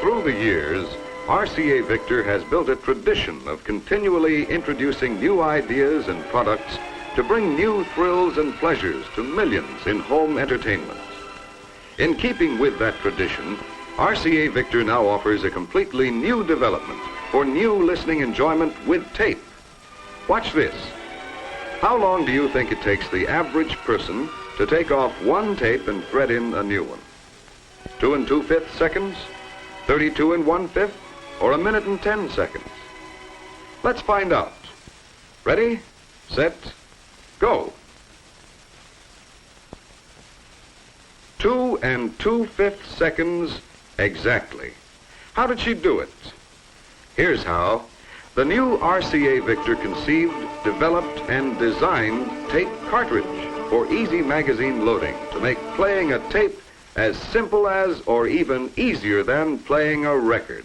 Through the years, RCA Victor has built a tradition of continually introducing new ideas and products to bring new thrills and pleasures to millions in home entertainment. In keeping with that tradition, RCA Victor now offers a completely new development for new listening enjoyment with tape. Watch this. How long do you think it takes the average person to take off one tape and thread in a new one? 2 2/5 seconds? 32 1/5? Or 1 minute and 10 seconds? Let's find out. Ready, set, go. 2 2/5 seconds exactly. How did she do it? Here's how. The new RCA Victor conceived, developed, and designed tape cartridge for easy magazine loading to make playing a tape as simple as or even easier than playing a record.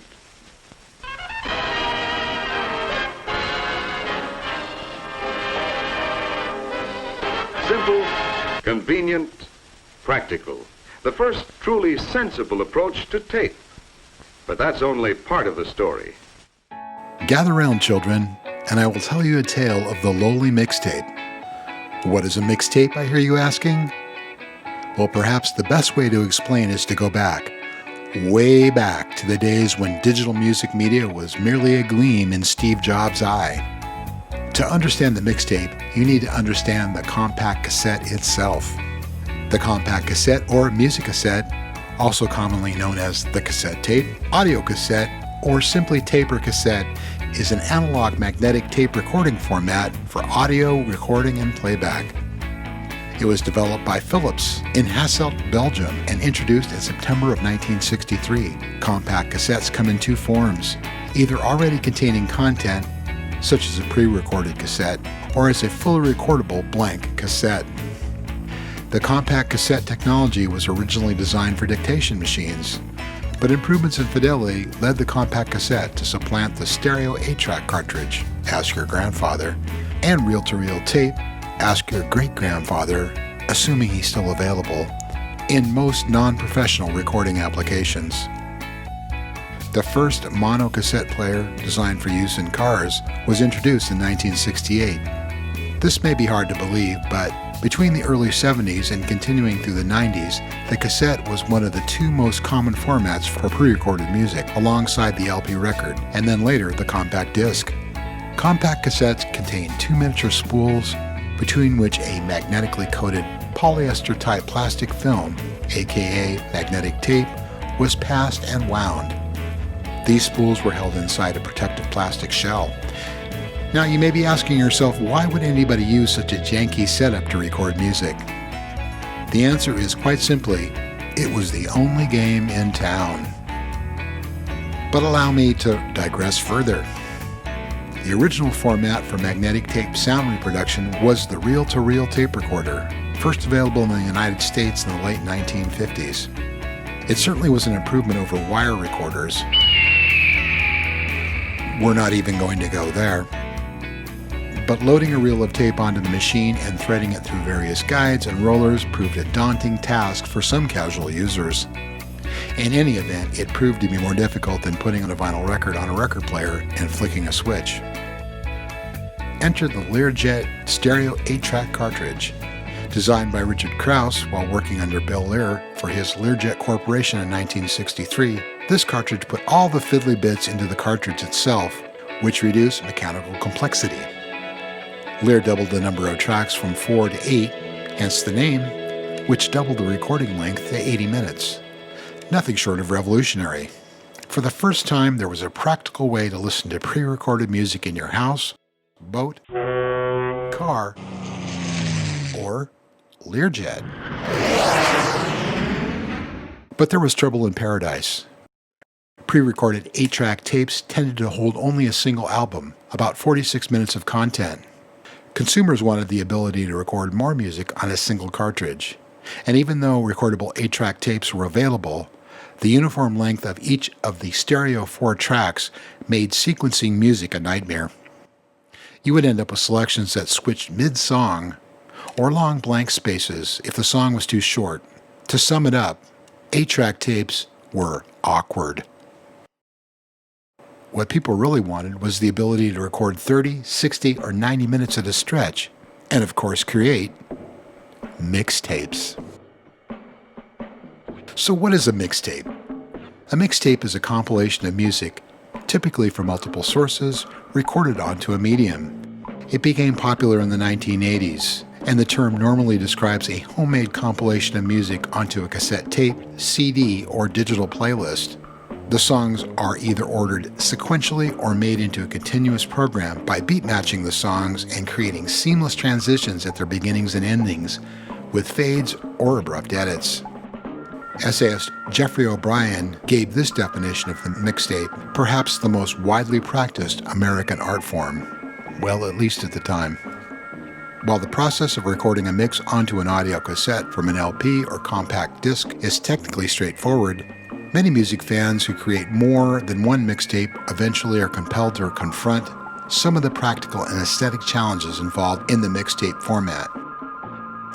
Simple, convenient, practical. The first truly sensible approach to tape. But that's only part of the story. Gather round, children, and I will tell you a tale of the lowly mixtape. What is a mixtape, I hear you asking? Well, perhaps the best way to explain is to go back, way back to the days when digital music media was merely a gleam in Steve Jobs' eye. To understand the mixtape, you need to understand the compact cassette itself. The compact cassette or music cassette, also commonly known as the cassette tape, audio cassette, or simply tape or cassette, is an analog magnetic tape recording format for audio recording and playback. It was developed by Philips in Hasselt, Belgium, and introduced in September of 1963. Compact cassettes come in two forms, either already containing content, such as a pre-recorded cassette, or as a fully recordable blank cassette. The compact cassette technology was originally designed for dictation machines, but improvements in fidelity led the compact cassette to supplant the stereo 8-track cartridge, ask your grandfather, and reel-to-reel tape, ask your great-grandfather, assuming he's still available, in most non-professional recording applications. The first mono cassette player, designed for use in cars, was introduced in 1968. This may be hard to believe, but between the early 70s and continuing through the 90s, the cassette was one of the two most common formats for pre-recorded music, alongside the LP record, and then later the compact disc. Compact cassettes contain two miniature spools, between which a magnetically coated polyester-type plastic film, aka magnetic tape, was passed and wound. These spools were held inside a protective plastic shell. Now you may be asking yourself, why would anybody use such a janky setup to record music? The answer is quite simply, it was the only game in town. But allow me to digress further. The original format for magnetic tape sound reproduction was the reel-to-reel tape recorder, first available in the United States in the late 1950s. It certainly was an improvement over wire recorders. We're not even going to go there. But loading a reel of tape onto the machine and threading it through various guides and rollers proved a daunting task for some casual users. In any event, it proved to be more difficult than putting on a vinyl record on a record player and flicking a switch. Enter the Learjet Stereo 8-track cartridge. Designed by Richard Krause while working under Bill Lear for his Learjet Corporation in 1963, this cartridge put all the fiddly bits into the cartridge itself, which reduced mechanical complexity. Lear doubled the number of tracks from 4 to 8, hence the name, which doubled the recording length to 80 minutes. Nothing short of revolutionary. For the first time, there was a practical way to listen to pre-recorded music in your house, boat, car, or Learjet. But there was trouble in paradise. Pre-recorded 8-track tapes tended to hold only a single album, about 46 minutes of content. Consumers wanted the ability to record more music on a single cartridge. And even though recordable 8-track tapes were available, the uniform length of each of the stereo 4 tracks made sequencing music a nightmare. You would end up with selections that switched mid-song, or long blank spaces if the song was too short. To sum it up, 8-track tapes were awkward. What people really wanted was the ability to record 30, 60, or 90 minutes at a stretch, and of course create mixtapes. So what is a mixtape? A mixtape is a compilation of music, typically from multiple sources, recorded onto a medium. It became popular in the 1980s, and the term normally describes a homemade compilation of music onto a cassette tape, CD, or digital playlist. The songs are either ordered sequentially or made into a continuous program by beat matching the songs and creating seamless transitions at their beginnings and endings, with fades or abrupt edits. Essayist Jeffrey O'Brien gave this definition of the mixtape, perhaps the most widely practiced American art form. Well, at least at the time. While the process of recording a mix onto an audio cassette from an LP or compact disc is technically straightforward, many music fans who create more than one mixtape eventually are compelled to confront some of the practical and aesthetic challenges involved in the mixtape format.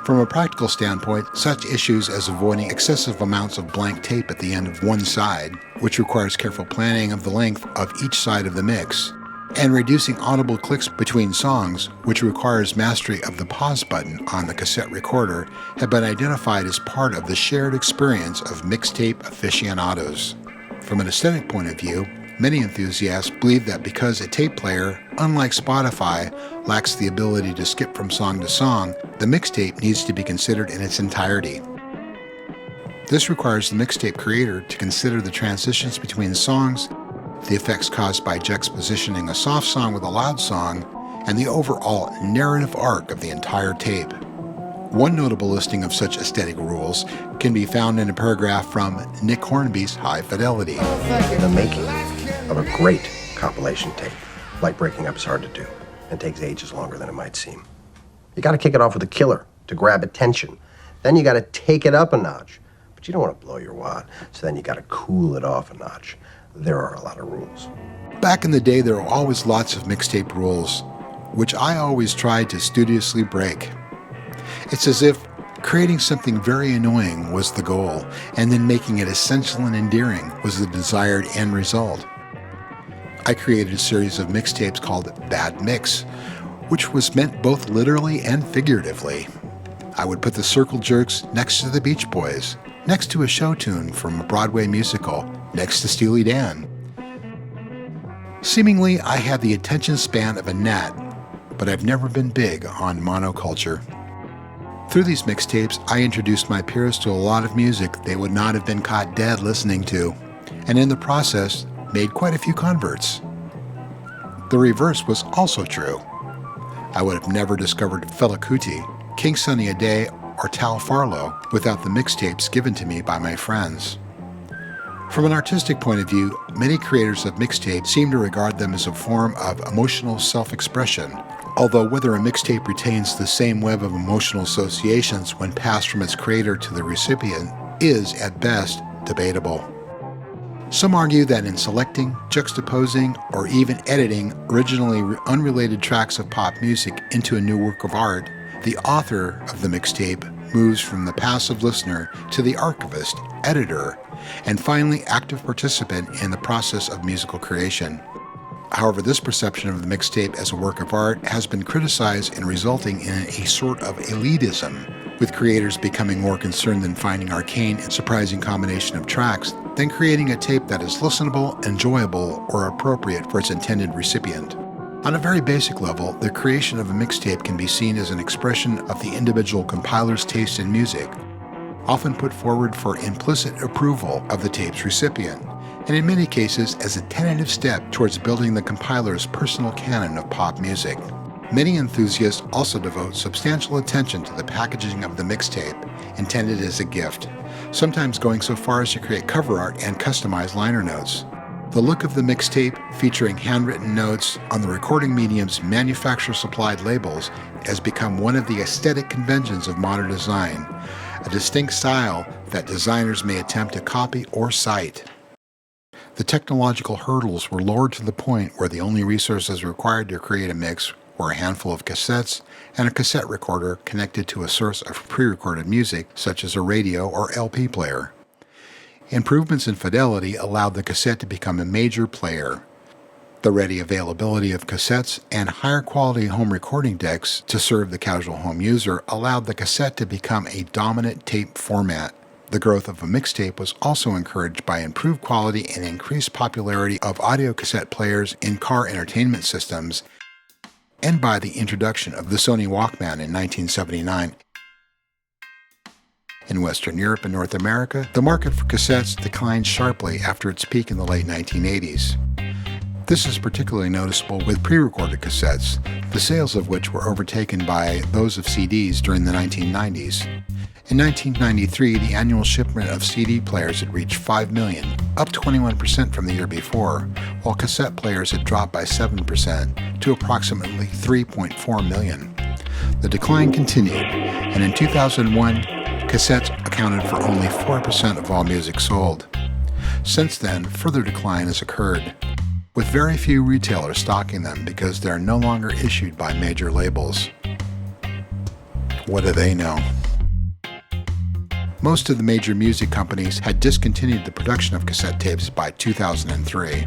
From a practical standpoint, such issues as avoiding excessive amounts of blank tape at the end of one side, which requires careful planning of the length of each side of the mix, and reducing audible clicks between songs, which requires mastery of the pause button on the cassette recorder, have been identified as part of the shared experience of mixtape aficionados. From an aesthetic point of view, many enthusiasts believe that because a tape player, unlike Spotify, lacks the ability to skip from song to song, the mixtape needs to be considered in its entirety. This requires the mixtape creator to consider the transitions between songs, the effects caused by juxtapositioning a soft song with a loud song, and the overall narrative arc of the entire tape. One notable listing of such aesthetic rules can be found in a paragraph from Nick Hornby's High Fidelity. The making of a great compilation tape, like breaking up, is hard to do and takes ages longer than it might seem. You got to kick it off with a killer to grab attention. Then you got to take it up a notch, but you don't want to blow your wad, so then you got to cool it off a notch. There are a lot of rules. Back in the day, there were always lots of mixtape rules, which I always tried to studiously break. It's as if creating something very annoying was the goal, and then making it essential and endearing was the desired end result. I created a series of mixtapes called Bad Mix, which was meant both literally and figuratively. I would put the Circle Jerks next to the Beach Boys, next to a show tune from a Broadway musical, next to Steely Dan. Seemingly, I had the attention span of a gnat, but I've never been big on monoculture. Through these mixtapes, I introduced my peers to a lot of music they would not have been caught dead listening to, and in the process, made quite a few converts. The reverse was also true. I would have never discovered Fela Kuti, King Sunny Ade, or Tal Farlow without the mixtapes given to me by my friends. From an artistic point of view, many creators of mixtapes seem to regard them as a form of emotional self-expression, although whether a mixtape retains the same web of emotional associations when passed from its creator to the recipient is, at best, debatable. Some argue that in selecting, juxtaposing, or even editing originally unrelated tracks of pop music into a new work of art, the author of the mixtape moves from the passive listener to the archivist, editor, and finally active participant in the process of musical creation. However, this perception of the mixtape as a work of art has been criticized in resulting in a sort of elitism, with creators becoming more concerned in finding arcane and surprising combination of tracks than creating a tape that is listenable, enjoyable, or appropriate for its intended recipient. On a very basic level, the creation of a mixtape can be seen as an expression of the individual compiler's taste in music, often put forward for implicit approval of the tape's recipient, and in many cases as a tentative step towards building the compiler's personal canon of pop music. Many enthusiasts also devote substantial attention to the packaging of the mixtape, intended as a gift, sometimes going so far as to create cover art and customize liner notes. The look of the mixtape, featuring handwritten notes on the recording medium's manufacturer-supplied labels, has become one of the aesthetic conventions of modern design, a distinct style that designers may attempt to copy or cite. The technological hurdles were lowered to the point where the only resources required to create a mix were a handful of cassettes and a cassette recorder connected to a source of pre-recorded music, such as a radio or LP player. Improvements in fidelity allowed the cassette to become a major player. The ready availability of cassettes and higher quality home recording decks to serve the casual home user allowed the cassette to become a dominant tape format. The growth of a mixtape was also encouraged by improved quality and increased popularity of audio cassette players in car entertainment systems, and by the introduction of the Sony Walkman in 1979. In Western Europe and North America, the market for cassettes declined sharply after its peak in the late 1980s. This is particularly noticeable with pre-recorded cassettes, the sales of which were overtaken by those of CDs during the 1990s. In 1993, the annual shipment of CD players had reached 5 million, up 21% from the year before, while cassette players had dropped by 7% to approximately 3.4 million. The decline continued, and in 2001, cassettes accounted for only 4% of all music sold. Since then, further decline has occurred, with very few retailers stocking them because they're no longer issued by major labels. What do they know? Most of the major music companies had discontinued the production of cassette tapes by 2003.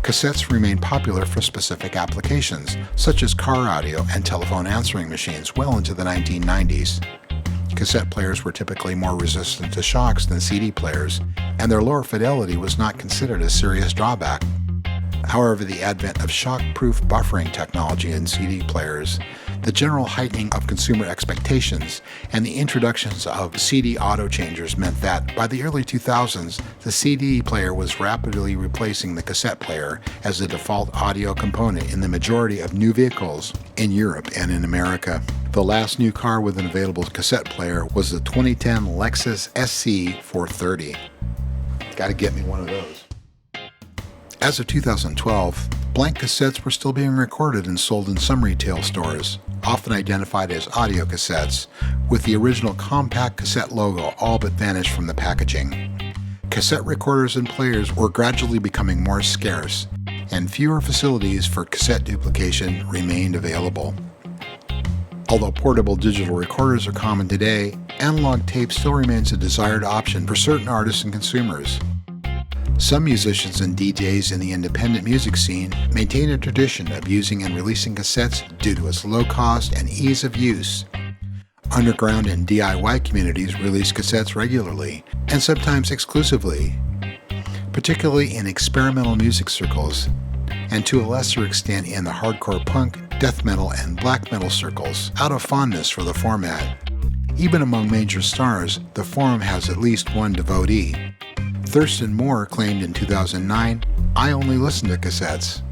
Cassettes remained popular for specific applications, such as car audio and telephone answering machines, well into the 1990s. Cassette players were typically more resistant to shocks than CD players, and their lower fidelity was not considered a serious drawback. However, the advent of shock-proof buffering technology in CD players, the general heightening of consumer expectations, and the introductions of CD auto-changers meant that, by the early 2000s, the CD player was rapidly replacing the cassette player as the default audio component in the majority of new vehicles in Europe and in America. The last new car with an available cassette player was the 2010 Lexus SC 430. Gotta get me one of those. As of 2012, blank cassettes were still being recorded and sold in some retail stores, often identified as audio cassettes, with the original compact cassette logo all but vanished from the packaging. Cassette recorders and players were gradually becoming more scarce, and fewer facilities for cassette duplication remained available. Although portable digital recorders are common today, analog tape still remains a desired option for certain artists and consumers. Some musicians and DJs in the independent music scene maintain a tradition of using and releasing cassettes due to its low cost and ease of use. Underground and DIY communities release cassettes regularly, and sometimes exclusively, particularly in experimental music circles, and to a lesser extent in the hardcore punk, death metal, and black metal circles, out of fondness for the format. Even among major stars, the forum has at least one devotee. Thurston Moore claimed in 2009, "I only listen to cassettes."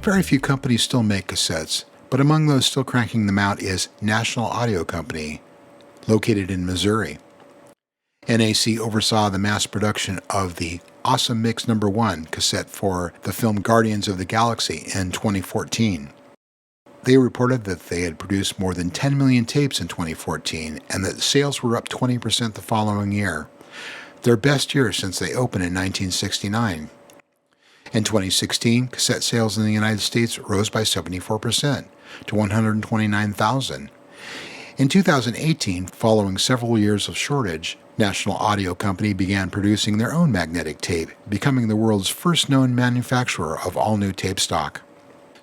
Very few companies still make cassettes, but among those still cranking them out is National Audio Company, located in Missouri. NAC oversaw the mass production of the Awesome Mix No. 1 cassette for the film Guardians of the Galaxy in 2014. They reported that they had produced more than 10 million tapes in 2014 and that sales were up 20% the following year, their best year since they opened in 1969. In 2016, cassette sales in the United States rose by 74% to 129,000. In 2018, following several years of shortage, National Audio Company began producing their own magnetic tape, becoming the world's first known manufacturer of all new tape stock.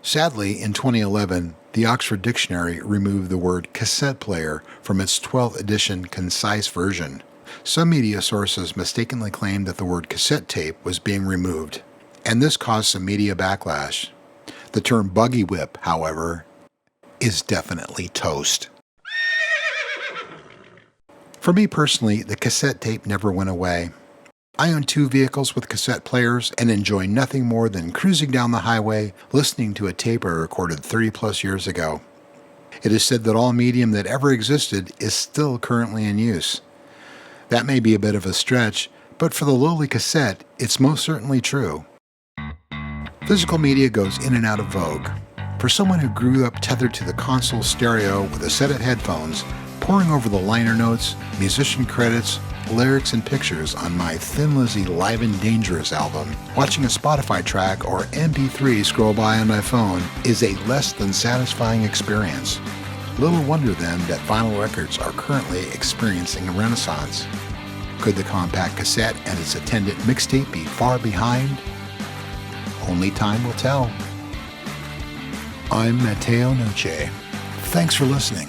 Sadly, in 2011, the Oxford Dictionary removed the word cassette player from its 12th edition concise version. Some media sources mistakenly claimed that the word cassette tape was being removed, and this caused some media backlash. The term buggy whip, however, is definitely toast. For me personally, the cassette tape never went away. I own 2 vehicles with cassette players and enjoy nothing more than cruising down the highway listening to a tape I recorded 30+ years ago. It is said that all medium that ever existed is still currently in use. That may be a bit of a stretch, but for the lowly cassette, it's most certainly true. Physical media goes in and out of vogue. For someone who grew up tethered to the console stereo with a set of headphones, poring over the liner notes, musician credits, lyrics, and pictures on my Thin Lizzy Live and Dangerous album, watching a Spotify track or MP3 scroll by on my phone is a less than satisfying experience. Little wonder then that vinyl records are currently experiencing a renaissance. Could the compact cassette and its attendant mixtape be far behind? Only time will tell. I'm Matteo Noce. Thanks for listening.